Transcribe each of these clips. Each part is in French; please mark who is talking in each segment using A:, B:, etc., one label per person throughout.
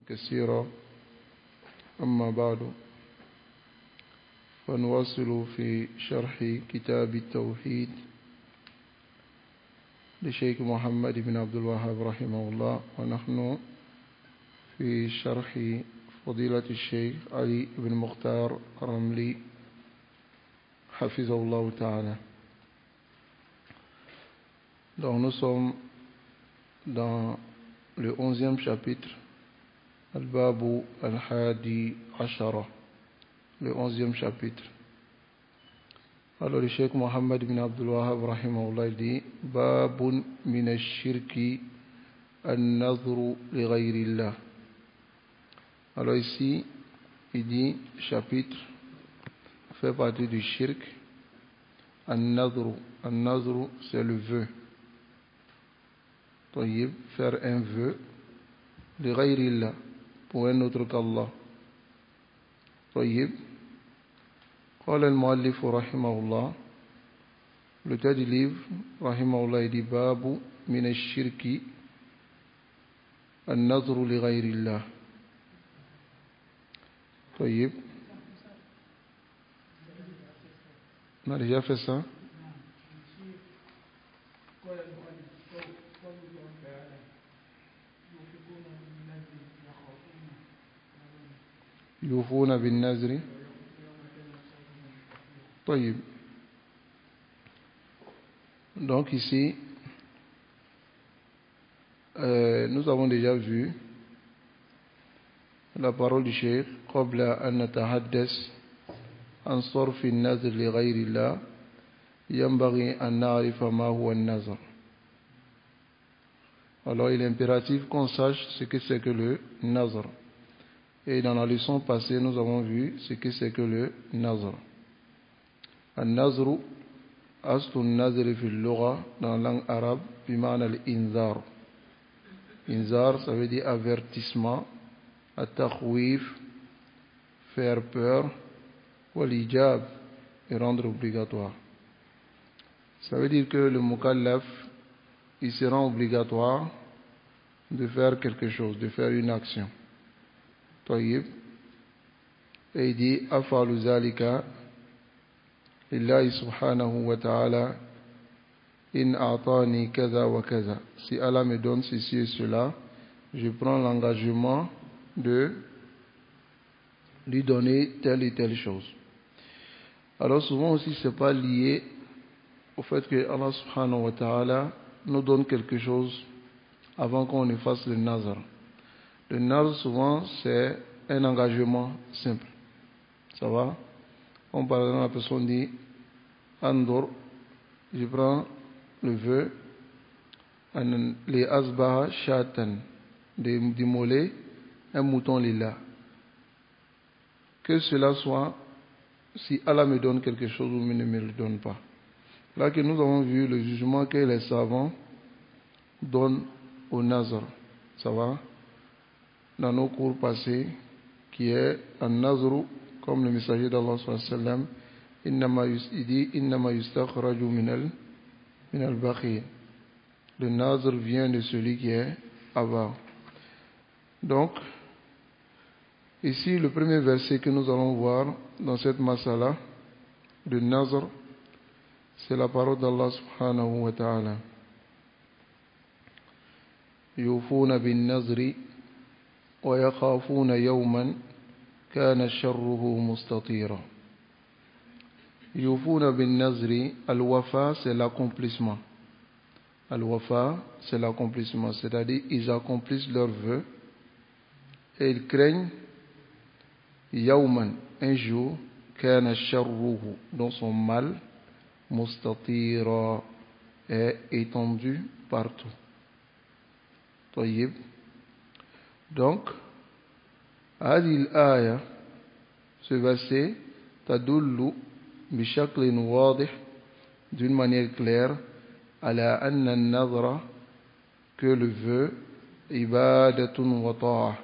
A: كثيرا. أما بعد، فنواصل في شرح كتاب التوحيد لشيخ محمد بن عبد الوهاب رحمه الله، ونحن في شرح فضيلة الشيخ علي بن مختار الرملي حفظه الله تعالى. Donc nous sommes dans le 11e chapitre, Al-Babu Al-Hadi Ashara, le 11e chapitre. Alors le Cheikh Mohammed ibn Abdul Wahhab rahimahullah dit Babun min ash-shirki an-nadhru li ghayrillah. Alors ici il dit chapitre fait partie du shirk an-nadhru. An-nadhru c'est le vœu. طيب, faire un vœu li ghayrillah, pour un autre qu'Allah. طيب. قال المؤلف رحمه الله, l'auteur du livre رحمه الله dit باب من الشرك النظر لغير الله. طيب, on a déjà fait ça. يوفون بالنذر. طيب. Donc ici, nous avons déjà vu la parole du Cheikh قبل أن نتحدث عن صرف النذر لغير الله ينبغي أن نعرف ما هو النذر. Alors il est impératif qu'on sache ce que c'est que le nazr. Et dans la leçon passée, nous avons vu ce que c'est que le nazr. النذر أصل النذر في اللغة dans la langue arabe بمعنى الإنذار. إنذار, ça veut dire avertissement, التخويف, faire peur, والإيجاب, et rendre obligatoire. Ça veut dire que le mukallaf, il se rend obligatoire de faire quelque chose, de faire une action. طيب. Et il dit أفعل ذلك لله سبحانه وتعالى إن أعطاني كذا وكذا. Si Allah me donne ceci et cela, je prends l'engagement de lui donner telle et telle chose. Alors souvent aussi c'est pas lié au fait que Allah subhanahu wa ta'ala nous donne quelque chose avant qu'on ne fasse le nazar. Le nazar souvent c'est un engagement simple. Ça va? On par exemple, la personne dit Andor, je prends le vœu les asbaha shatan, d'immoler un mouton lila. Que cela soit si Allah me donne quelque chose ou ne me le donne pas. Là que nous avons vu le jugement que les savants donnent au nazar. Ça va? Dans nos cours passés, qui est un nazru, comme le messager d'Allah sallallahu alayhi wa sallam, il dit innama yustakhraju min al-bakhil. Le nazr vient de celui qui est avare. Donc ici le premier verset que nous allons voir dans cette masala de nazr, c'est la parole d'Allah subhanahu wa ta'ala. Yufuna bin nazri wa yakhafuna yawman kana sharruhu mustatira. Yufuna bin nazri, al-wafa c'est l'accomplissement. Al-wafa c'est l'accomplissement, c'est-à-dire ils accomplissent leurs vœux et ils craignent yawman, un jour, kana sharruhu, dont son mal mustatira, est étendu partout. طيب. Donc هذه الآية, ce verset, تدل بشكل واضح, d'une manière claire, على أن النذر, que le vœu, عبادة وطاعة,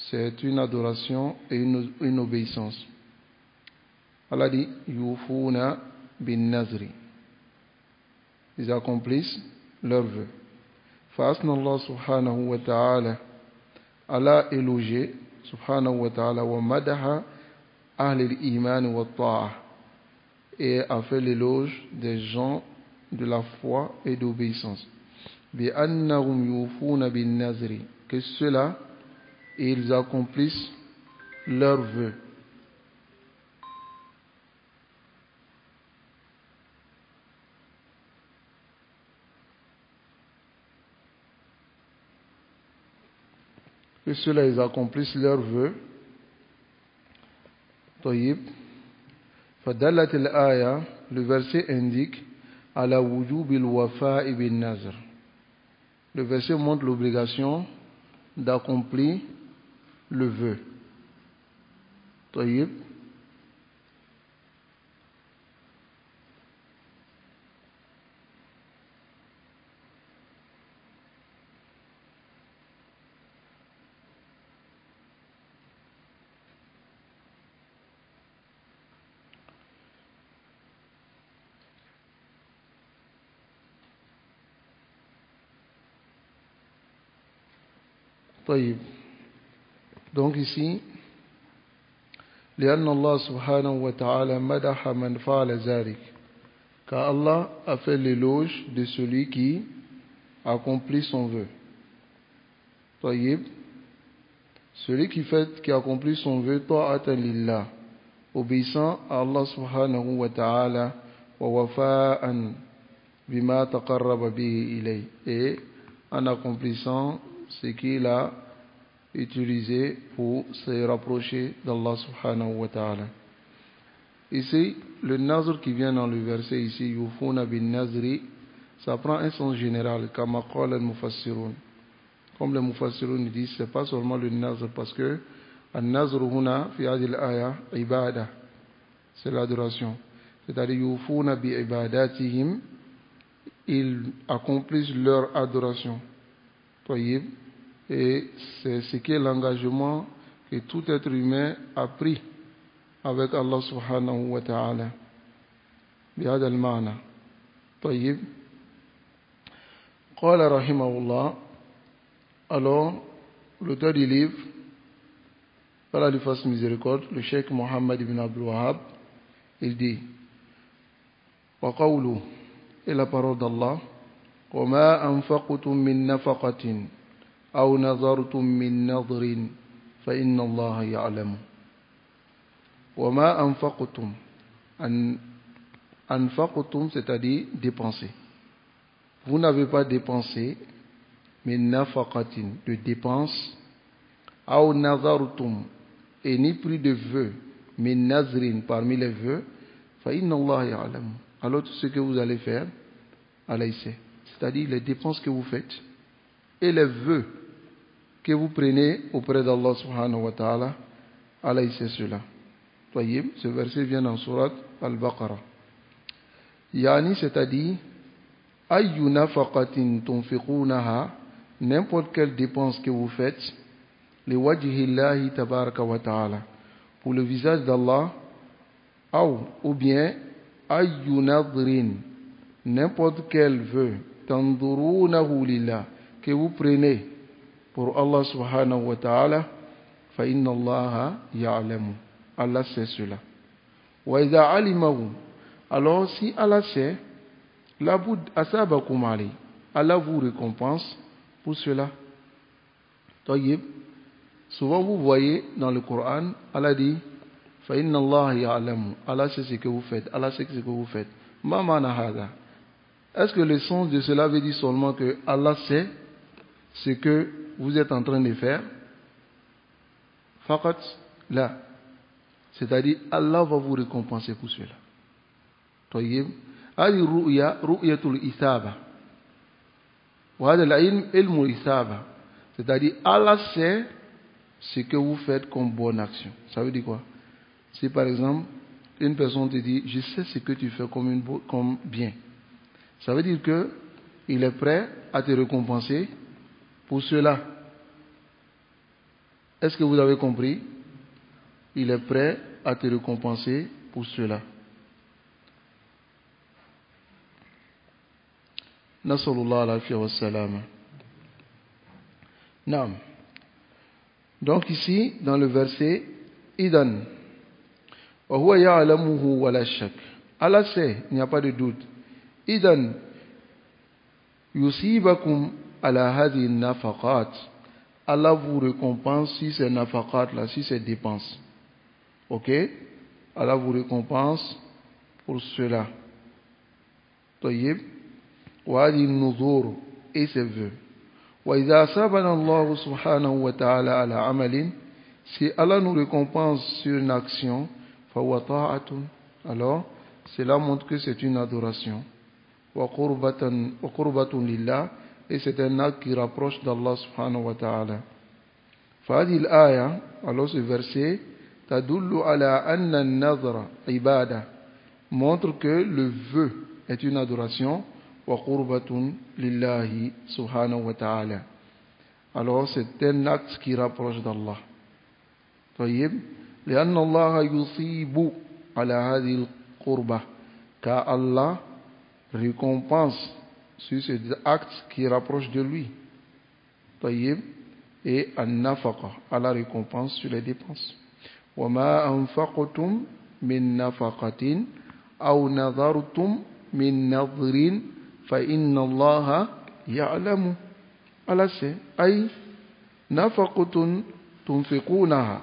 A: c'est une adoration et une obéissance. Allah dit يوفون بالنذر, ils accomplissent leur vœu. فأثنى الله سبحانه وتعالى Allah a élogié, subhanahu wa ta'ala, wa madaha ahl al-iman wa ta'a, et a fait l'éloge des gens de la foi et d'obéissance. Bi annahum yufuna bin nazri, que ceux-là, ils accomplissent leurs vœux. Que ceux-là, ils accomplissent leurs vœux. طيب. فدلت الآية, le verset indique على وجوب الوفاء بالنذر. Le verset montre l'obligation d'accomplir le vœu. طيب. طيب. Donc ici, لأن الله سبحانه وتعالى مدح من فعل ذلك, car Allah a fait l'éloge de celui qui accomplit son vœu. طيب. Celui qui accomplit son vœu, ta'atan lillah, obéissant à Allah subhanahu wa ta'ala, wa wafa'an bima taqarraba bihi ilay, et en accomplissant ce qu'il a utilisé pour se rapprocher d'Allah subhanahu wa ta'ala. Ici, le nazr qui vient dans le verset ici, yufuna bin nazri, ça prend un sens général, kama qala al-mufassirun. Comme les mufassirun disent, c'est pas seulement le nazr, parce que al-nazr huna fi hadhihi al-aya ibada, c'est l'adoration. C'est-à-dire yufuna bi ibadatihim, ils accomplissent leur adoration. Tayyib. Et c'est ce qui est l'engagement que tout être humain a pris avec Allah subhanahu wa ta'ala. بهذا المعنى. طيب. قال رحمه الله. Alors, l'auteur du livre, par la fasse miséricorde, le cheikh Mohammed ibn Abdul Wahhab, il dit, وقوله, et la parole d'Allah, وما أنفقتم من نفقة أو نظرتم من نظر فإن الله يعلم. وما أنفقتم, أنفقتم c'est-à-dire dépenser. Vous n'avez pas dépensé min nafaqatin, de dépenses, أو نظرتم, et ni pris de vœux, min nazrin, parmi les vœux, فإن الله يعلم. Alors tout ce que vous allez faire, Allah il sait. C'est-à-dire les dépenses que vous faites et les vœux que vous prenez auprès d'Allah subhanahu wa ta'ala, Allah il sait cela. Tayyib, ce verset vient dans surat Al-Baqarah. Yani, c'est-à-dire, ayyu nafaqatin tunfiqunaha, n'importe quelle dépense que vous faites, li wajhillahi tabaraka wa ta'ala, pour le visage d'Allah, ou bien, ayyu nadrin, n'importe quel vœu, tandurunahu lillah, que vous prenez pour Allah subhanahu wa ta'ala, fa inna Allah ya'lamu. Allah sait cela. Wa idha alimahu, alors si Allah sait, labud asabakum alayhi, Allah vous récompense pour cela. Tayyib. Souvent vous voyez dans le Coran, Allah dit, fa inna Allah ya'lamu. Allah sait ce que vous faites. Allah sait ce que vous faites. Ma mana hada. Est-ce que le sens de cela veut dire seulement que Allah sait ce que vous êtes en train de faire? Faqat là. C'est-à-dire Allah va vous récompenser pour cela. Tayyib. هذه الرؤيا رؤية الإثابة وهذا العلم علم الإثابة. C'est-à-dire Allah sait ce que vous faites comme bonne action. Ça veut dire quoi? Si par exemple une personne te dit je sais ce que tu fais comme bien, ça veut dire que il est prêt à te récompenser pour cela. Est-ce que vous avez compris? Il est prêt à te récompenser pour cela. نسأل الله العافية والسلامة. نعم. Donc ici, dans le verset, Idan, wa huwa ya'lamuhu wa la shak. Allah sait, il n'y a pas de doute. Idan, yusibakum ala hadhihi nafaqat. Allah vous récompense si ces nafaqat là, si ces dépenses. Ok? Allah vous récompense pour cela. Tayyib. Wa hadhihi nuzur et ses vœux. Wa idha asabana Allah subhanahu wa ta'ala ala amalin. Si Allah nous récompense sur une action, fa wa ta'atun. Alors, cela montre que c'est une adoration. Wa qurbatun lillah. Et c'est un acte qui rapproche d'Allah subhanahu wa ta'ala. فهذه الآية, alors ce verset, تدل على أن النذر عبادة, montre que le vœu est une adoration, وقربة لله سبحانه وتعالى. Alors c'est un acte qui rapproche d'Allah. طيب, لأن الله يثيب على هذه القربة, car Allah récompense sur ces actes qui rapprochent de lui. طيب, et an-nafaqa, à la récompense sur les dépenses. وَمَا أَنفَقْتُمْ مِنْ نَفَقَةٍ أَوْ نَذَرْتُمْ مِنْ نَذْرٍ فَإِنَّ اللَّهَ يَعْلَمُ. Allah sait, أي نَفَقَةٌ تُنْفِقُونَهَا.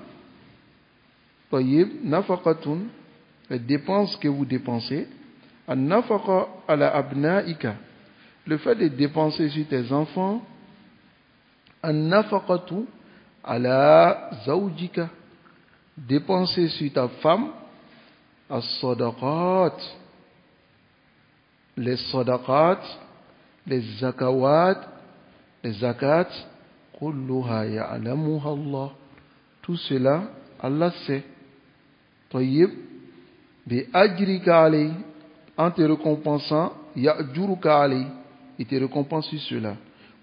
A: طيب, نَفَقَةٌ, les dépenses que vous dépensez. an-nafaqa ala abnaika, le fait de dépenser sur tes enfants. An-nafaqatu ala zawjika, dépenser sur ta femme. As-sadaqat, les sadaqat, les zakawat, les zakat, kulluha ya'lamuha Allah. Tout cela, Allah sait. Tayyib, bi ajrika alayhi, en te récompensant, ya'juruka alayhi, il te récompense sur cela.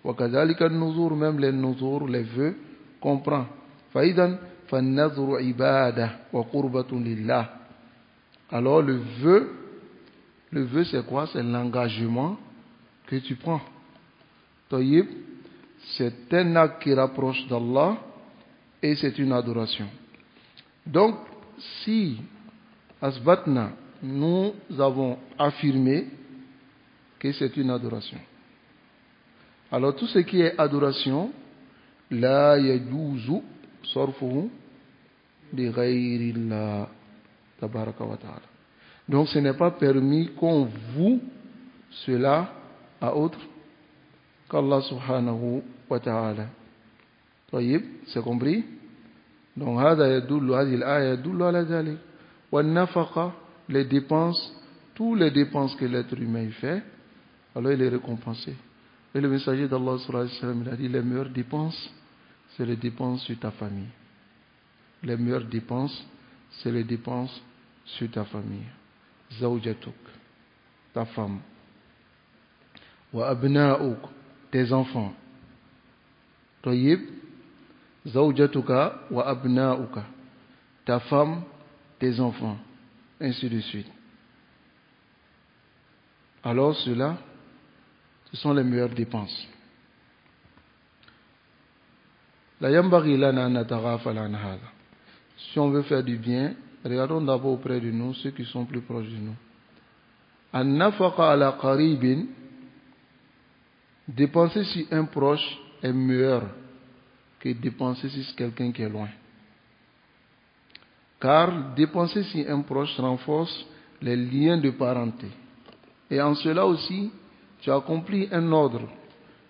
A: وكذلك النذور, même les nuzur, les vœux, comprend. فإذا فالنذر عبادة وقربة لله. Alors le vœu c'est quoi? C'est l'engagement que tu prends. Tayyib, c'est un acte qui rapproche d'Allah et c'est une adoration. Donc si asbatna, nous avons affirmé que c'est une adoration. Alors tout ce qui est adoration, la yajuzu sarfuhu li ghayrillah tabaraka wa ta'ala. Donc ce n'est pas permis qu'on voue cela à autre qu'Allah subhanahu wa ta'ala. طيب, c'est compris? Donc هذا يدل, هذه الآية يدل على ذلك. والنفقة, les dépenses, toutes les dépenses que l'être humain fait, alors il est récompensé. Et le messager d'Allah sallallahu alayhi wa sallam, il a dit, les meilleures dépenses, c'est les dépenses sur ta famille. Les meilleures dépenses, c'est les dépenses sur ta famille. Zawjatuk, ta femme. Wa abna'uk, tes enfants. Tayyib, zawjatuka wa abna'uka, ta femme, tes enfants, ainsi de suite. Alors cela, ce sont les meilleures dépenses. La yambaghi lana an nataghafala an hadha. Si on veut faire du bien, regardons d'abord auprès de nous ceux qui sont plus proches de nous. An-nafaqa ala qaribin, dépenser sur un proche est meilleur que dépenser sur quelqu'un qui est loin. Car dépenser sur un proche renforce les liens de parenté. Et en cela aussi, tu accomplis un ordre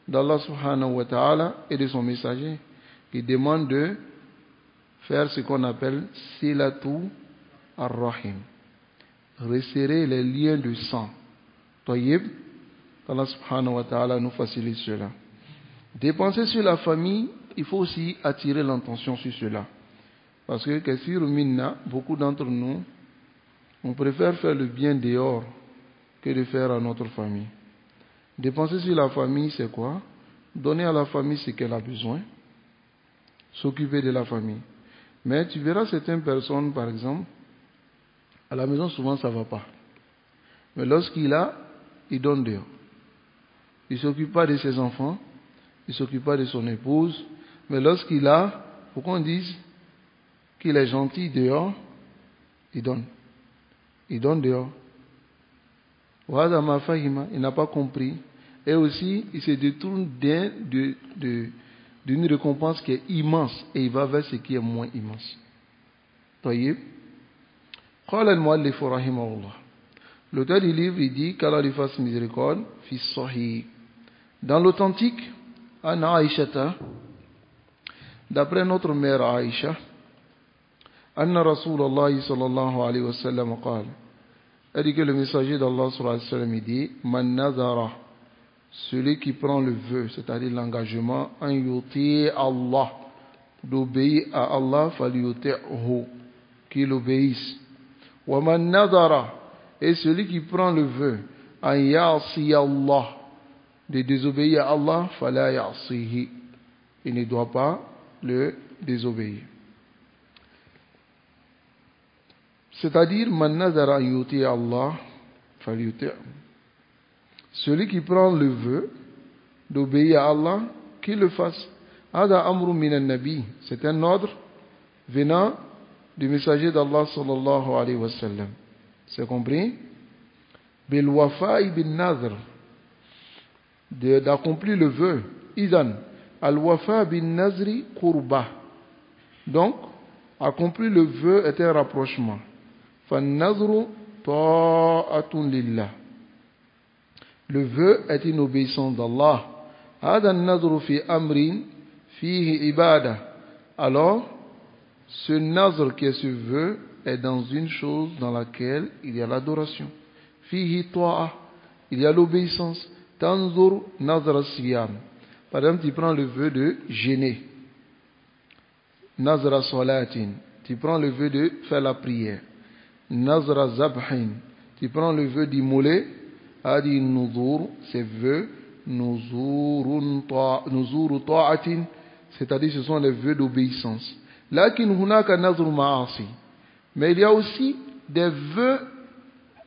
A: d'Allah subhanahu wa ta'ala et de son messager qui demande de faire ce qu'on appelle silatu ar-rahim, resserrer les liens de sang. Tayyib, Allah subhanahu wa ta'ala nous facilite cela. Dépenser sur la famille, il faut aussi attirer l'attention sur cela. Parce que Kathir minna, beaucoup d'entre nous, on préfère faire le bien dehors que de faire à notre famille. Dépenser sur la famille, c'est quoi? Donner à la famille ce qu'elle a besoin, s'occuper de la famille. Mais tu verras certaines personnes, par exemple, à la maison, souvent ça ne va pas. Mais lorsqu'il a, il donne dehors. Il ne s'occupe pas de ses enfants, il ne s'occupe pas de son épouse, mais lorsqu'il a, pour qu'on dise qu'il est gentil dehors, il donne. Il donne dehors. Il n'a pas compris. Et aussi, il se détourne d'une récompense qui est immense et il va vers ce qui est moins immense. طيب. قال المؤلف رحمه الله. L'auteur du livre, il dit qu'Allah lui fasse miséricorde, fi sahih. Dans l'authentique, Anna Aïshata, d'après notre mère Aïcha, Anna Rasulallah sallallahu alayhi wa sallam qala, elle dit que le messager d'Allah sallallahu alayhi wa sallam, il dit, Man nazara, celui qui prend le vœu, c'est-à-dire l'engagement, en yuti Allah, d'obéir à Allah, fal yuti'hu, qu'il obéisse. Wa man nazara, et celui qui prend le vœu, en ya'si Allah, de désobéir à Allah, fala ya'sihi, il ne doit pas le désobéir. C'est-à-dire, man nazara yuti Allah, fal yuti'hu. Celui qui prend le vœu d'obéir à Allah, qu'il le fasse. Hada amru minan nabi. C'est un ordre venant du messager d'Allah sallallahu alayhi wa sallam. C'est compris? Bil wafa'i bin nazr. D'accomplir le vœu. Idan. Al wafa bin nazri qurba. Donc, accomplir le vœu est un rapprochement. Fan nazru ta'atun lillah. Le vœu est une obéissance d'Allah. Hada an-nazru fi amrin fihi ibada. Alors, ce nazr qui est ce vœu est dans une chose dans laquelle il y a l'adoration. Fihi ta'a, il y a l'obéissance. Tanzur nazr as-siyam. Par exemple, tu prends le vœu de jeûner. Nazr as-salatin, tu prends le vœu de faire la prière. Nazr az-zabhin, tu prends le vœu d'immoler. Hadi nuzur, ces vœux, nuzuru ta'atin, c'est-à-dire ce sont les vœux d'obéissance. Lakin hunaka nazru ma'asi. Mais il y a aussi des vœux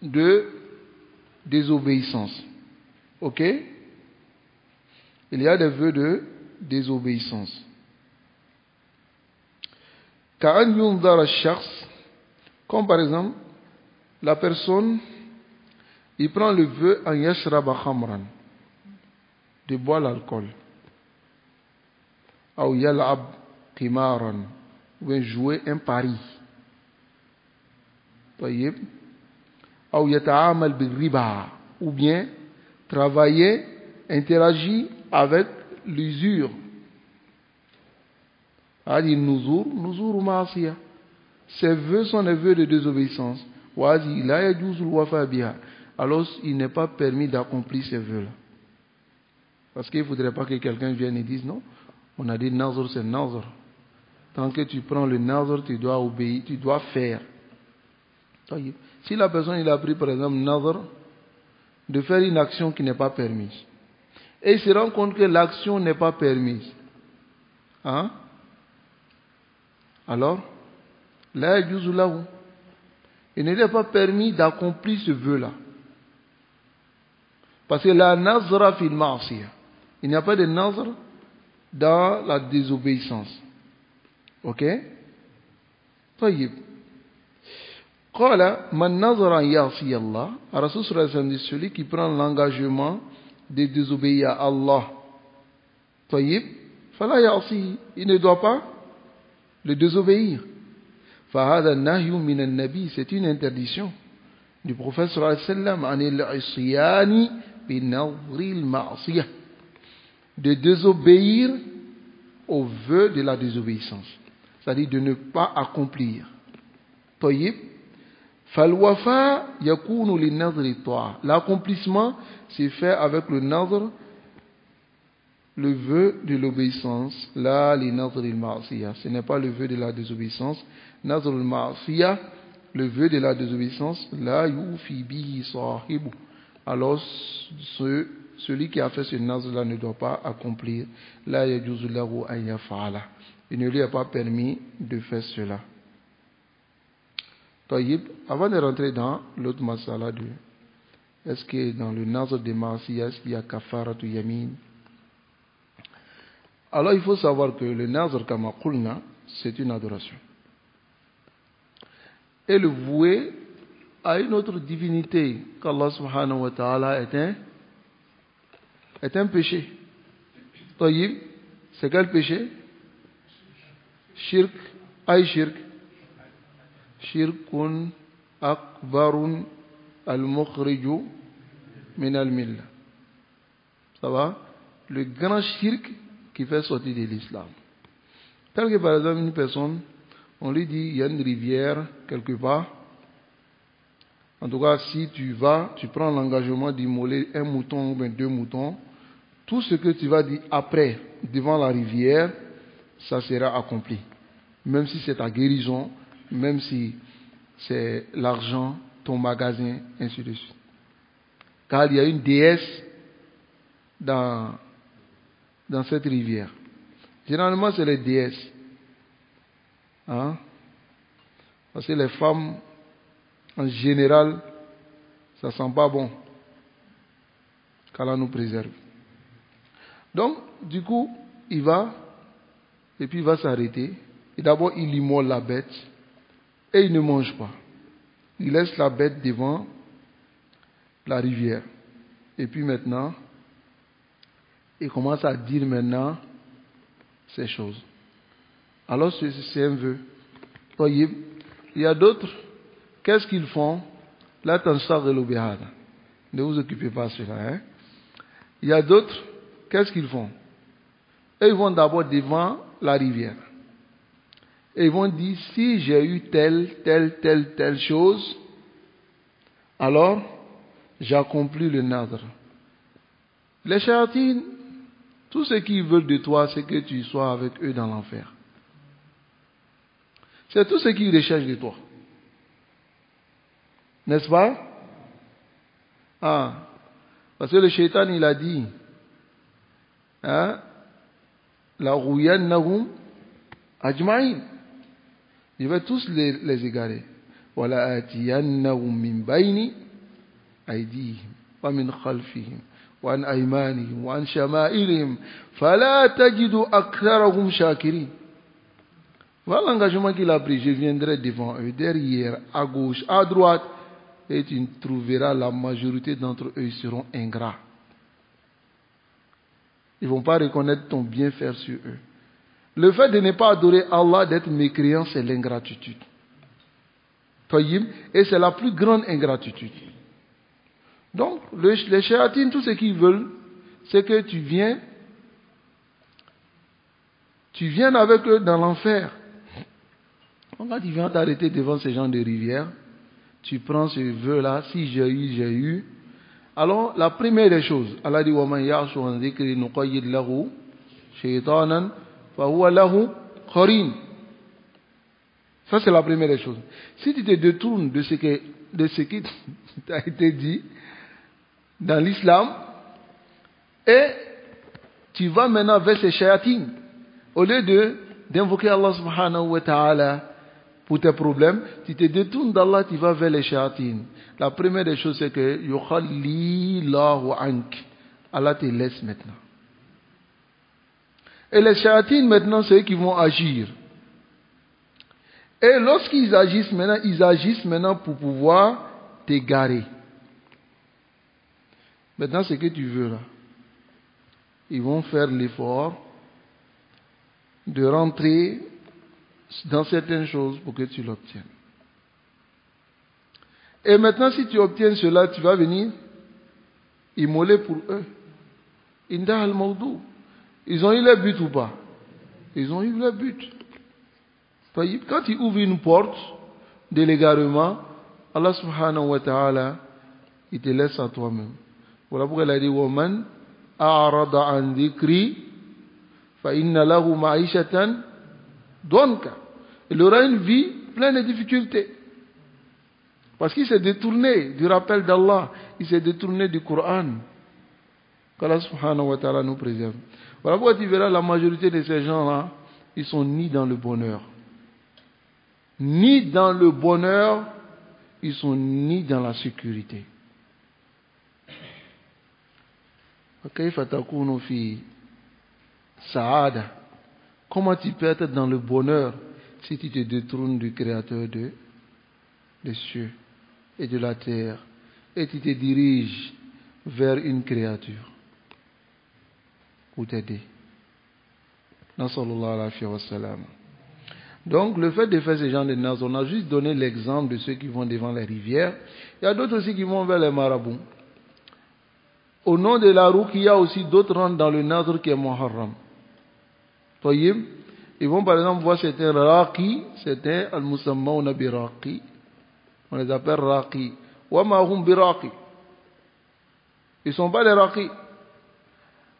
A: de désobéissance. Ok? Il y a des vœux de désobéissance. Ka'an yunzar ash-shakhs, comme par exemple, la personne, il prend le vœu en yashraba khamran, de boire l'alcool. Ou yal'ab qimaran, ou bien jouer un pari. طيب. Ou yata'amal bil riba, ou bien travailler, interagir avec l'usure. Hadi nuzur ma'asiya. Ces vœux sont les vœux de désobéissance. Wa hadi la yajuzu al-wafa biha. Alors il n'est pas permis d'accomplir ces vœux-là. Parce qu'il ne faudrait pas que quelqu'un vienne et dise non, on a dit nazr, c'est nazr. Tant que tu prends le nazr, tu dois obéir, tu dois faire. Si la personne il a pris par exemple nazr de faire une action qui n'est pas permise, et il se rend compte que l'action n'est pas permise, hein? Alors, là, il n'est pas permis d'accomplir ce vœu-là. Parce que la nazra fil ma'asiyah. Il n'y a pas de nazr dans la désobéissance. Ok? طيب. قال من نظر أن يعصي الله. Rasul sallallahu alayhi wa sallam dit celui qui prend l'engagement de désobéir à Allah. طيب. فلا يعصيه. Il ne doit pas le désobéir. فهذا النهي من النبي. C'est une interdiction du prophète sallallahu alayhi wa sallam عن العصيان بنظر المعصية, de désobéir au vœu de la désobéissance, c'est-à-dire de ne pas accomplir. طيب. فالوفاء يكون للنظر الطاعة. L'accomplissement c'est fait avec le nazr, le vœu de l'obéissance. Là, les nazr al-ma'asiyah, ce n'est pas le vœu de la désobéissance. Nazr al-ma'asiyah, le vœu de la désobéissance, la yufi bihi sahibu. Alors, celui qui a fait ce nazr-là ne doit pas accomplir. La yajuzu lahu an yaf'ala. Il ne lui est pas permis de faire cela. Taïb, avant de rentrer dans l'autre masala de est-ce que dans le nazr de ma'asiyah, est-ce qu'il y a kafaratu yamin? Alors il faut savoir que le nazr kama qulna, c'est une adoration. Et le vouer à une autre divinité qu'Allah subhanahu wa ta'ala est un péché. Tayyib, c'est quel péché? Shirk, ay shirk. Shirkun akbarun al-mukhriju min al-milla. Ça va? Le grand shirk qui fait sortir de l'islam. Tel que par exemple une personne, on lui dit il y a une rivière quelque part. En tout cas, si tu prends l'engagement d'immoler un mouton ou bien 2 moutons, tout ce que tu vas dire après, devant la rivière, ça sera accompli. Même si c'est ta guérison, même si c'est l'argent, ton magasin, ainsi de suite. Car il y a une déesse dans cette rivière. Généralement, c'est les déesses. Hein? Parce que les femmes, en général, ça sent pas bon. Qu'Allah nous préserve. Donc, du coup, il va, et puis il va s'arrêter. Et d'abord, il immole la bête, et il ne mange pas. Il laisse la bête devant la rivière. Et puis maintenant, il commence à dire maintenant ces choses. Alors, c'est un vœu. Il y a d'autres, qu'est-ce qu'ils font? La tansaghilu bihada. Ne vous occupez pas de cela. Hein? Il y a d'autres, qu'est-ce qu'ils font? Et ils vont d'abord devant la rivière. Et ils vont dire, si j'ai eu telle chose, alors j'accomplis le nadr. Les shayatines, tout ce qu'ils veulent de toi, c'est que tu sois avec eux dans l'enfer. C'est tout ce qu'ils recherchent de toi. N'est-ce pas? Ah, parce que le shaitan, il a dit, hein, la rouillannahum ajma'in. Il va tous les égarer. Wala atiyannahum min bayni aydihim wa min khalfihim wa an aymanihim wa an shama'ilihim fala tajidu aktharahum shakirin. Voilà l'engagement qu'il a pris. Je viendrai devant eux, derrière, à gauche, à droite, et tu trouveras la majorité d'entre eux, ils seront ingrats. Ils ne vont pas reconnaître ton bienfait sur eux. Le fait de ne pas adorer Allah, d'être mécréant, c'est l'ingratitude. Et c'est la plus grande ingratitude. Donc, les shayatines, tout ce qu'ils veulent, c'est que tu viennes avec eux dans l'enfer. Quand tu viens t'arrêter devant ces gens de rivière, tu prends ce vœu-là, si j'ai eu. Alors, la première des choses, Allah dit, وَمَنْ يَعْشُ عَنْ ذِكْرِ نُقَيِّدْ لَهُ شَيْطَانًا فَهُوَ لَهُ قَرِينٌ. Ça, c'est la première des choses. Si tu te détournes de ce qui t'a été dit dans l'islam, et tu vas maintenant vers ces shayatines, au lieu d'invoquer Allah subhanahu wa ta'ala pour tes problèmes, tu te détournes d'Allah, tu vas vers les shayatines. La première des choses, c'est que yukhalli lahu ank. Allah te laisse maintenant. Et les shayatines, maintenant, c'est eux qui vont agir. Et lorsqu'ils agissent maintenant, ils agissent maintenant pour pouvoir t'égarer. Maintenant, ce que tu veux là, ils vont faire l'effort de rentrer dans certaines choses pour que tu l'obtiennes. Et maintenant, si tu obtiens cela, tu vas venir immoler pour eux. Inda al-Mawdou. Ils ont eu le but ou pas? Ils ont eu le but. Quand tu ouvres une porte de l'égarement, Allah subhanahu wa ta'ala, il te laisse à toi-même. Voilà pourquoi il a dit, وَمَنْ أَعْرَضَ عَنْ ذِكْرِي فَإِنَّ لَهُ مَعِيشَةً ضَنْكَ. Il aura une vie pleine de difficultés. Parce qu'il s'est détourné du rappel d'Allah, il s'est détourné du Coran. Qu'Allah subhanahu wa ta'ala nous préserve. Voilà pourquoi tu verras la majorité de ces gens-là, ils sont ni dans le bonheur. Ni dans le bonheur, ils sont ni dans la sécurité. وكيف تكون في سعادة Comment tu peux être dans le bonheur si tu te détournes du Créateur des cieux et de la terre et tu te diriges vers une créature pour t'aider? Donc, le fait de faire ce genre de nazar, on a juste donné l'exemple de ceux qui vont devant les rivières. Il y a d'autres aussi qui vont vers les marabouts. Au nom de la roue, il y a aussi d'autres rentrent dans le nazar qui est muharram. Tayyib. Ils vont par exemple voir certains raqi, certains al-musamma ou nabi raqi. On les appelle raqi. Wa ma hum bi raqi. Ils ne sont pas des raqi.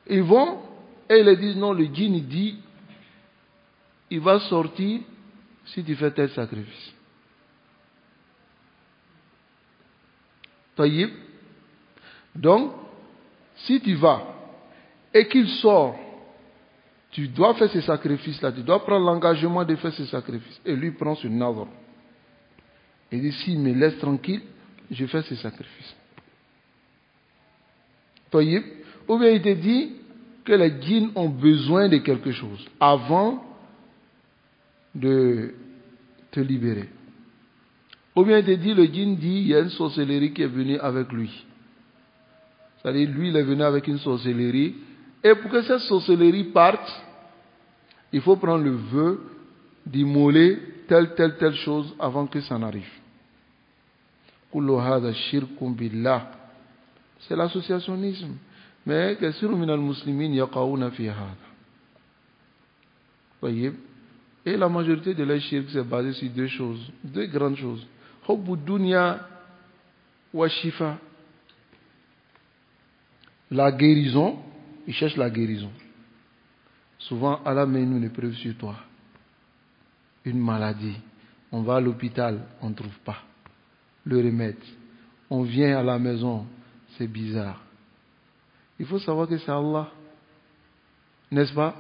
A: Ils vont et ils leur disent non, le djinn il dit il va sortir si tu fais tel sacrifice. Taïb. Donc, si tu vas et qu'il sort, tu dois faire ce sacrifice-là, tu dois prendre l'engagement de faire ce sacrifice. Et lui prend ce nazar. Il dit, s'il me laisse tranquille, je fais ce sacrifice. Taïb. Ou bien il te dit que les djinns ont besoin de quelque chose avant de te libérer. Ou bien il te dit, le djinn dit, il y a une sorcellerie qui est venue avec lui. C'est-à-dire, lui, il est venu avec une sorcellerie. Et pour que cette sorcellerie parte, il faut prendre le vœu d'immoler telle chose avant que ça n'arrive. C'est l'associationnisme. Mais كثير من المسلمين يقعون في هذا. Voyez? Et la majorité de les shirk c'est basé sur deux choses, deux grandes choses. Hubbu dunya wa shifa. La guérison, ils cherchent la guérison. Souvent, Allah met une épreuve sur toi. Une maladie. On va à l'hôpital, on ne trouve pas le remède. On vient à la maison, c'est bizarre. Il faut savoir que c'est Allah. N'est-ce pas?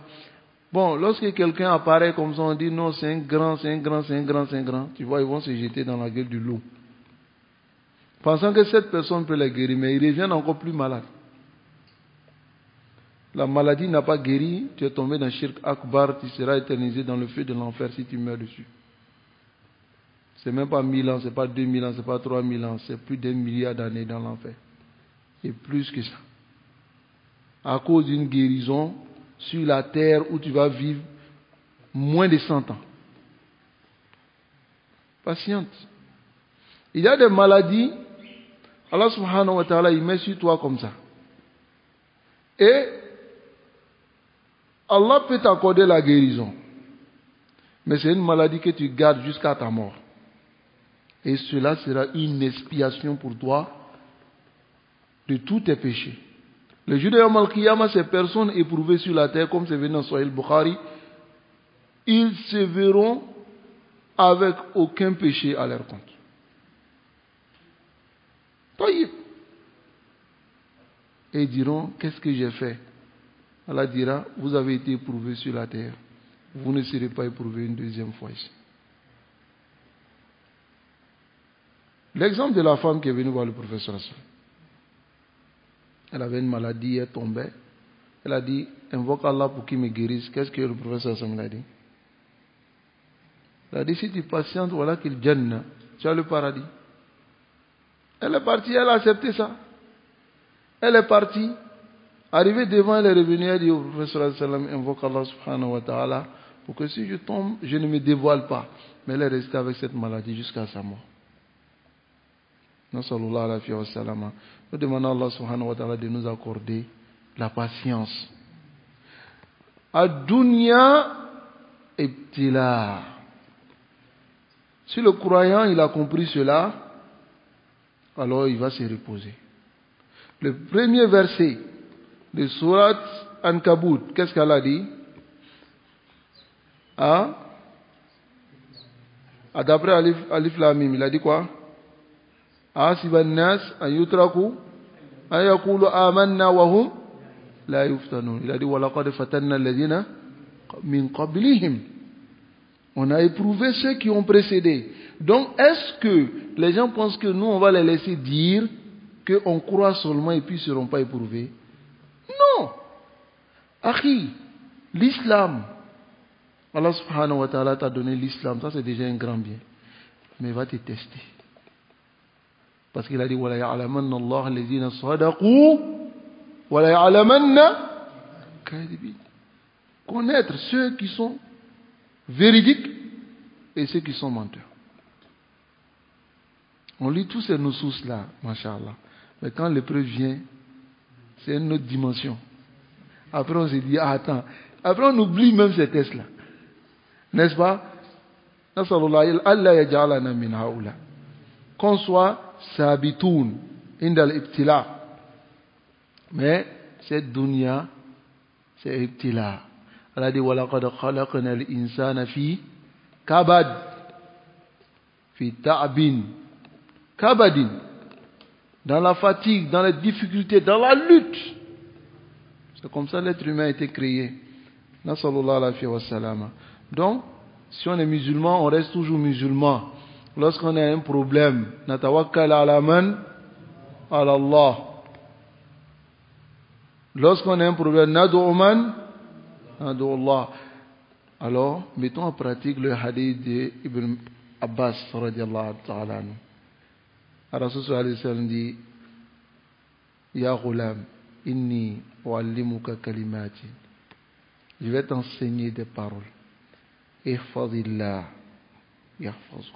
A: Bon, lorsque quelqu'un apparaît comme ça, on dit non, c'est un grand. Tu vois, ils vont se jeter dans la gueule du loup. Pensant que cette personne peut les guérir, mais ils reviennent encore plus malades. La maladie n'a pas guéri, tu es tombé dans Shirk Akbar, tu seras éternisé dans le feu de l'enfer si tu meurs dessus. C'est même pas 1000 ans, c'est pas 2000 ans, c'est pas 3000 ans, c'est plus d'1 milliard d'années dans l'enfer. Et plus que ça. À cause d'une guérison sur la terre où tu vas vivre moins de 100 ans. Patiente. Il y a des maladies, Allah subhanahu wa ta'ala, il met sur toi comme ça. Et Allah peut t'accorder la guérison. Mais c'est une maladie que tu gardes jusqu'à ta mort. Et cela sera une expiation pour toi de tous tes péchés. Le jour de Yawm al-Qiyamah, ces personnes éprouvées sur la terre, comme c'est venu dans Sahih Bukhari, ils se verront avec aucun péché à leur compte. Taïb. Et ils diront, qu'est-ce que j'ai fait? Allah dira, vous avez été éprouvés sur la terre. Vous ne serez pas éprouvés une deuxième fois ici. L'exemple de la femme qui est venue voir le professeur Hassan. Elle avait une maladie, elle tombait. Elle a dit, invoque Allah pour qu'il me guérisse. Qu'est-ce que le professeur Hassan a dit? Il a dit, si tu patientes, voilà qu'il Jannah, tu as le paradis. Elle est partie, elle a accepté ça. Elle est partie. Arrivée devant, elle est revenue, elle dit au professeur Hassan, invoque Allah subhanahu wa ta'ala, pour que si je tombe, je ne me dévoile pas. Mais elle est restée avec cette maladie jusqu'à sa mort. Nous demandons à Allah subhanahu wa ta'ala de nous accorder la patience. Ad-dunya ibtila. Si le croyant il a compris cela, alors il va se reposer. Le premier verset de Surat Ankabut, qu'est-ce qu'elle a dit? D'après Alif Lamim, il a dit quoi? حاسب الناس أن يتركوا أن يقولوا آمنا وهم لا يفتنون. Il a dit وَلَقَدْ فَتَنَّا الَّذِينَ مِنْ قَبْلِهِمْ. On a éprouvé ceux qui ont précédé. Donc est-ce que les gens pensent que nous on va les laisser dire qu'on croit seulement et puis ils ne seront pas éprouvés? Non. Akhi, l'islam Allah subhanahu wa ta'ala t'a donné l'islam, ça c'est déjà un grand bien. Mais il va te tester. Parce qu'il a dit وَلَا يَعْلَمَنَّ اللَّهَ الَّذِينَ صَدَقُوا وَلَا يَعْلَمَنَّ كَاذِبِينَ. Connaître ceux qui sont véridiques et ceux qui sont menteurs. On lit tous ces nusus là, mashallah. Mais quand l'épreuve vient, c'est une autre dimension. Après on se dit, ah, attends. Après on oublie même ces tests là. N'est-ce pas? Qu'on soit sabitoun indal ibtila. Mais cette dunya, c'est ibtila. Elle a dit وَلَقَدْ خَلَقْنَا الْإِنسَانَ فِي كَبَدٍ فِي تَعْبٍ كَبَدٍ. Dans la fatigue, dans les difficultés, dans la lutte. C'est comme ça l'être humain a été créé. Donc, si on est musulman, on reste toujours musulman. Lorsqu'on a un problème, natawakkal ala man ala Allah. Lorsqu'on a un problème, nad'u man nad'u Allah. Alors, mettons en pratique le hadith d'Ibn Abbas radiyallahu ta'ala anhu. Rasul sallallahu alayhi wa sallam dit: Ya ghulam, inni uallimuka kalimati. Je vais t'enseigner des paroles. Ihfazillah yahfazuk.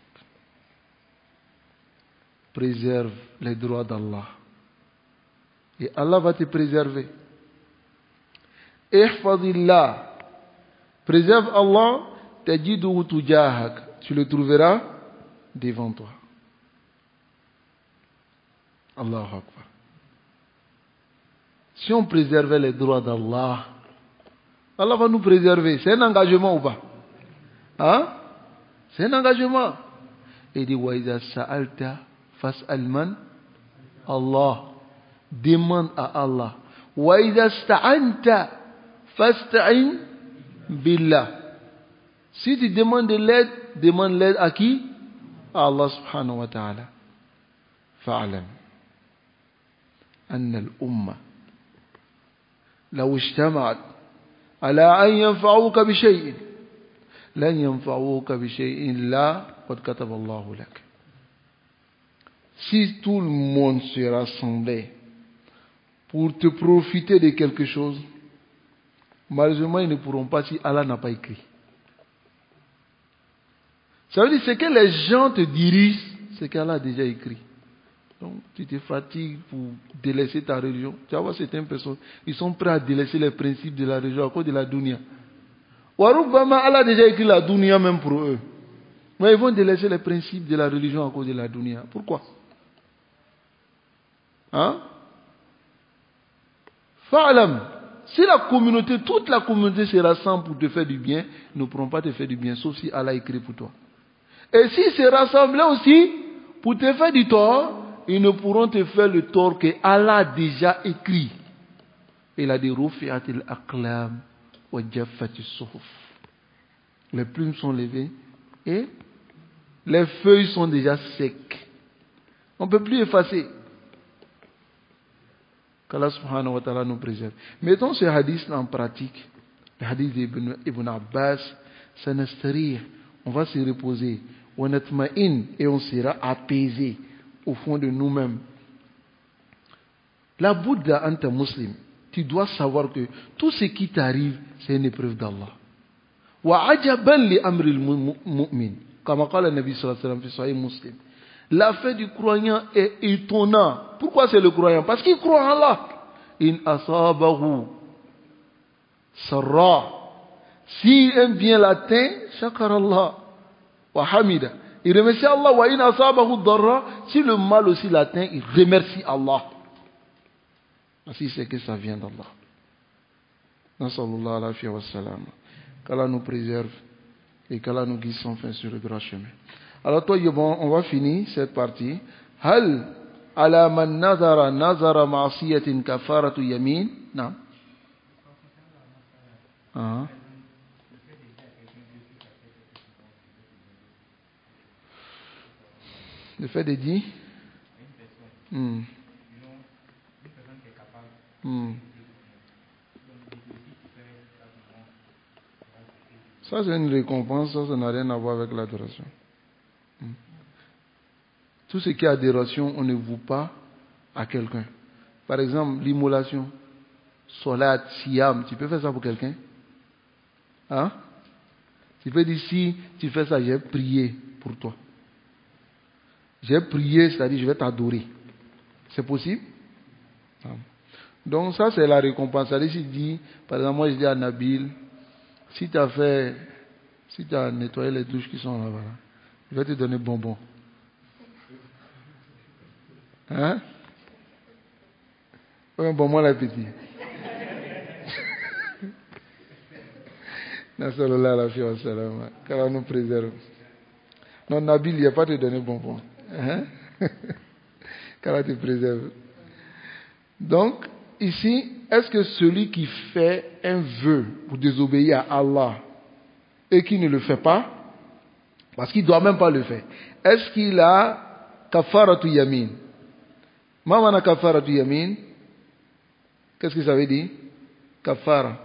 A: Préserve les droits d'Allah. Et Allah va te préserver. Ihfazillah. Préserve Allah, tajiduhu tujahak. Tu le trouveras devant toi. Allahu Akbar. Si on préservait les droits d'Allah, Allah va nous préserver. C'est un engagement ou pas? Hein? C'est un engagement. Il dit wa iza sa'alta fas'al man Allah. Demande à Allah. Wa iza sta'anta fasta'in billah. Si tu demandes de l'aide, demande l'aide à qui? À Allah subhanahu wa ta'ala. Fa'alam anna al-umma law ijtama'at ala an yanfa'uka bi shay'in lan yanfa'uka bi shay'in la qad kataba Allahu lak. Si tout le monde se rassemblait pour te profiter de quelque chose, malheureusement ils ne pourront pas si Allah n'a pas écrit. Ça veut dire ce que les gens te dirigent, c'est qu'Allah a déjà écrit. Donc tu te fatigues pour délaisser ta religion. Tu vas voir certaines personnes, ils sont prêts à délaisser les principes de la religion à cause de la dunya. Warubama, Allah a déjà écrit la dunya même pour eux. Mais ils vont délaisser les principes de la religion à cause de la dunya. Pourquoi? Hein? Fa'alam. Si la communauté, toute la communauté se rassemble pour te faire du bien, ils ne pourront pas te faire du bien, sauf si Allah a écrit pour toi. Et s'ils se rassemblaient aussi pour te faire du tort, ils ne pourront te faire le tort que Allah a déjà écrit. Il a dit Rufi'atil aqlam wa jaffatis suhuf. Les plumes sont levées et les feuilles sont déjà secs. On ne peut plus effacer. Qu'Allah subhanahu wa ta'ala nous préserve. Mettons ce hadith en pratique. Le hadith d'Ibn Abbas, sanastarih. On va se reposer. Et on sera apaisé au fond de nous-mêmes. La Bouddha anta muslim, tu dois savoir que tout ce qui t'arrive, c'est une épreuve d'Allah. Wa ajaban li amril mu'min, comme qala le Nabi sallallahu alayhi wa sallam fi Sahih Muslim. L'affaire du croyant est étonnant. Pourquoi c'est le croyant? Parce qu'il croit en Allah. In asabahu sarra. Si un bien l'atteint, shakar Allah wa hamida. Il remercie Allah. Wa in asabahu darra. Si le mal aussi l'atteint, il remercie Allah. Ainsi c'est que ça vient d'Allah. Nasallallahu alayhi wa sallam. Qu'Allah nous préserve et qu'Allah nous guide sans fin sur le droit chemin. Alors toi, bon, on va finir cette partie. Hal ala man nazara ma'asiyatin kafaratu yamin. Non. Le fait de dire Ça, c'est une récompense, ça n'a rien à voir avec l'adoration. Tout ce qui est adoration, on ne voue pas à quelqu'un. Par exemple, l'immolation, salat, siyam, tu peux faire ça pour quelqu'un? Hein? Tu peux dire, si tu fais ça, j'ai prié pour toi. J'ai prié, c'est-à-dire je vais t'adorer. C'est possible? Donc ça, c'est la récompense. C'est-à-dire, si tu dis, par exemple, moi je dis à Nabil, si tu as nettoyé les douches qui sont là-bas, je vais te donner bonbon. Hein? Bon, moi la petite. Nassallah la fille wa salam. Qu'Allah nous préserve. Non, Nabil, il n'y a pas te donner bonbon. Hein? Qu'Allah te préserve. Donc, ici, est-ce que celui qui fait un vœu pour désobéir à Allah et qui ne le fait pas, parce qu'il ne doit même pas le faire, est-ce qu'il a kafaratu yamin? Mamana kafaratu yamin, qu'est-ce que ça veut dire? Kafara.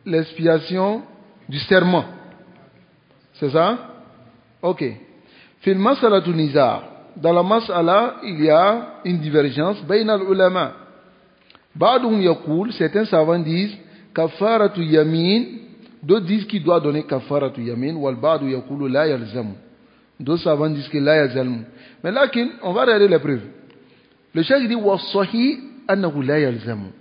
A: L'expiation du serment. C'est ça? Ok. Fil mas'alatu niza'. Dans la mas'ala, il y a une divergence. Bayna al-ulama. Ba'dhum yaqul, certains savants disent kafaratu yamin. D'autres disent qu'il doit donner kafaratu yamin. Wal ba'du yaqulu la yalzamu. D'autres savants disent que la yalzamu. Mais là, on va regarder les preuves. Le cheikh dit wa sahih annahu la yalzamu.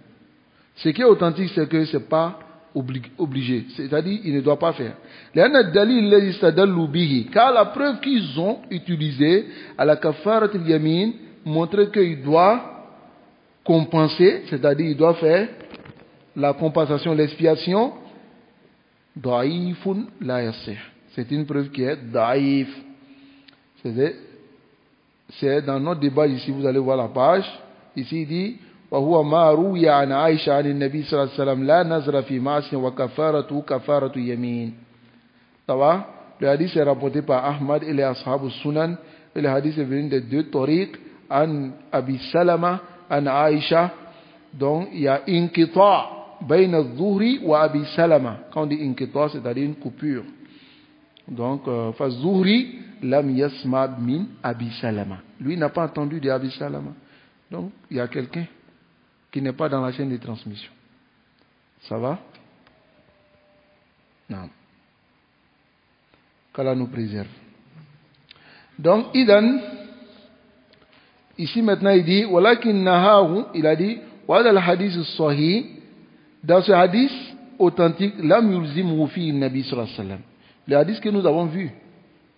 A: Ce qui est authentique, c'est que c'est pas obligé. C'est-à-dire, il ne doit pas faire. Car la preuve qu'ils ont utilisée à la kafarat al-yamin montre qu'il doit compenser, c'est-à-dire il doit faire la compensation, l'expiation. Da'ifun la yassih. C'est une preuve qui est da'if. C'est dans notre débat ici, vous allez voir la page. Ici, il dit وهو ما روي عن عائشة عن النبي صلى الله عليه وسلم لا نذر في معصية وكفارته كفارة يمين. Ça va? Le hadith est rapporté par Ahmad et les Ashab Sunan. Et le hadith est venu de deux tariq, an Abi Salama, an Aisha. Donc il y a inqita' bayna al-zuhri wa Abi Salama. Quand on dit inqita', c'est-à-dire une coupure. Donc fa zuhri lam yasma min Abi Salama. Lui n'a pas entendu de Abi Salama. Donc il y a quelqu'un qui n'est pas dans la chaîne de transmission. Ça va? Non. Qu'Allah nous préserve. Donc, Idan, ici maintenant il dit, walakin nahahu, il a dit, wa'ala al-hadith sahih, dans ce hadith authentique, lam yulzimu fi nabi sallallahu alayhi wa sallam. Le hadith que nous avons vu,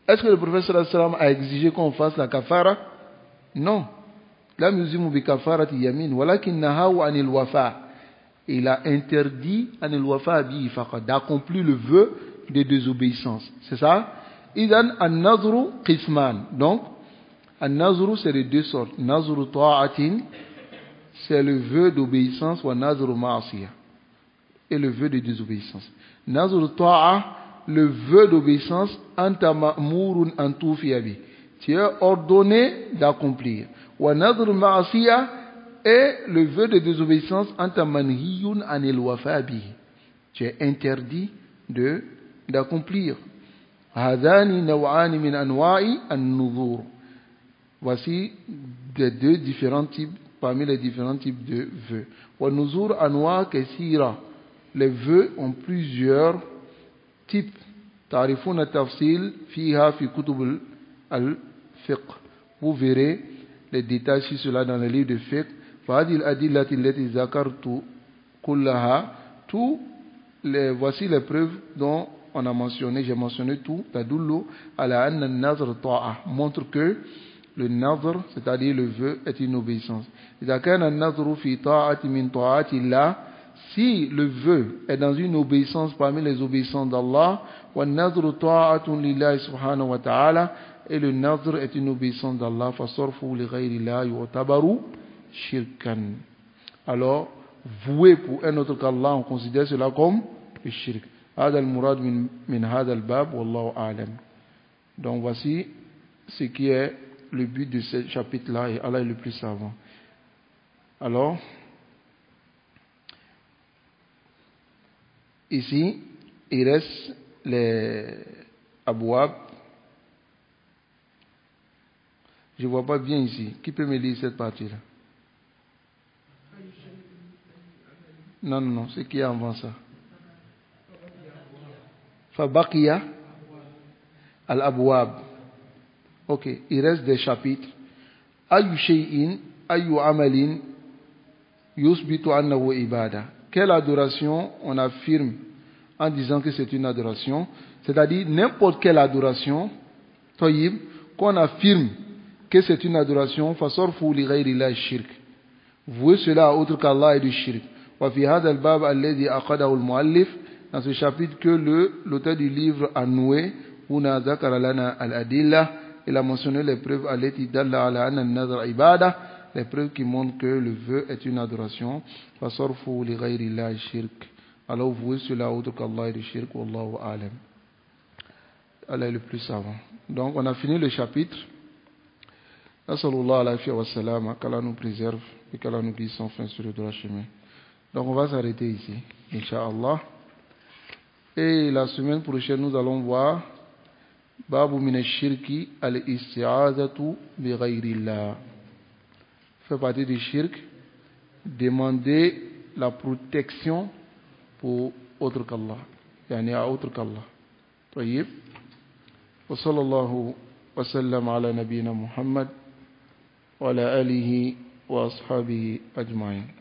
A: est-ce que le prophète sallallahu alayhi wa sallam a exigé qu'on fasse la kafara? Non. Lam yuzimu bi kafarati yamin, walakin nahahu anil wafa. Il a interdit anil wafa bi faqad, d'accomplir le vœu de désobéissance. C'est ça? Idan an-nazru qisman. Donc, an-nazru c'est de deux sortes. Nazru ta'atin, c'est le vœu d'obéissance, ou nazru ma'asiyah, et le vœu de désobéissance. Nazru ta'a, le vœu d'obéissance, anta ma'murun an tufiya bi. Tu es ordonné d'accomplir. Wa nadr ma'asiya, et le vœu de désobéissance, anta manhiyun anil wafa bi. Tu es interdit d'accomplir. Hadani naw'ani min anwa'i an-nuzur. Voici les deux différents types, parmi les différents types de vœux. Wa nuzur anwa' kathira. Les vœux ont plusieurs types. Ta'rifuna tafsil fiha fi kutub al-fiqh. Vous verrez les détails sur cela dans les livres de fiqh. Fadil adillati allati zakartu kullaha. Voici les preuves dont on a mentionné, j'ai mentionné tout. Tadullu ala anna an-nazr ta'a, montre que le nazr, c'est-à-dire le vœu, est une obéissance. Idha kana an-nazru fi ta'ati min ta'ati Allah, si le vœu est dans une obéissance parmi les obéissances d'Allah, wa an-nazru ta'atun lillahi subhanahu wa ta'ala, et le nazr est une obéissance d'Allah, fa sarfu li ghayri Allah yu'tabaru shirkan. Alors, vouer pour un autre qu'Allah, on considère cela comme le shirk. هذا المراد من هذا الباب والله أعلم. Donc voici ce qui est le but de ce chapitre-là, et Allah est le plus savant. Alors, Ici, il reste les abouab. Je ne vois pas bien ici. Qui peut me lire cette partie-là? Non, non, non, c'est qui est avant ça? Fabaqiya al-abouab. Ok, il reste des chapitres. Ayu shay'in, ayu amalin, yusbitu annahu ibada. Quelle adoration on affirme en disant que c'est une adoration? C'est-à-dire n'importe quelle adoration, tayyib, qu'on affirme que c'est une adoration, fasorfu li ghayri la shirk. Vouez cela à autre qu'Allah et du shirk. Wa fi hadha al-bab alladhi aqadahu al-muallif, dans ce chapitre que l'auteur du livre a noué, huna zakara lana al-adillah, il a mentionné les preuves allati dalla ala anna an-nadr ibada, les preuves qui montrent que le vœu est une adoration. Fasorfu li ghayri la shirk. Alors vouez cela à autre qu'Allah et du shirk. Wallahu a'lam. Allah est le plus savant. Donc on a fini le chapitre. Assallallahu alayhi wa sallam, qu'Allah nous préserve et qu'Allah nous guide sans fin sur le droit chemin. Donc on va s'arrêter ici, Inch'Allah. Et la semaine prochaine, nous allons voir Babu min ash-shirki al-isti'azatu bi ghayrillah. Fait partie du shirk, demander la protection pour autre qu'Allah, yani à autre qu'Allah. طيب. وصلى الله وسلم على نبينا محمد وعلى آله وأصحابه أجمعين.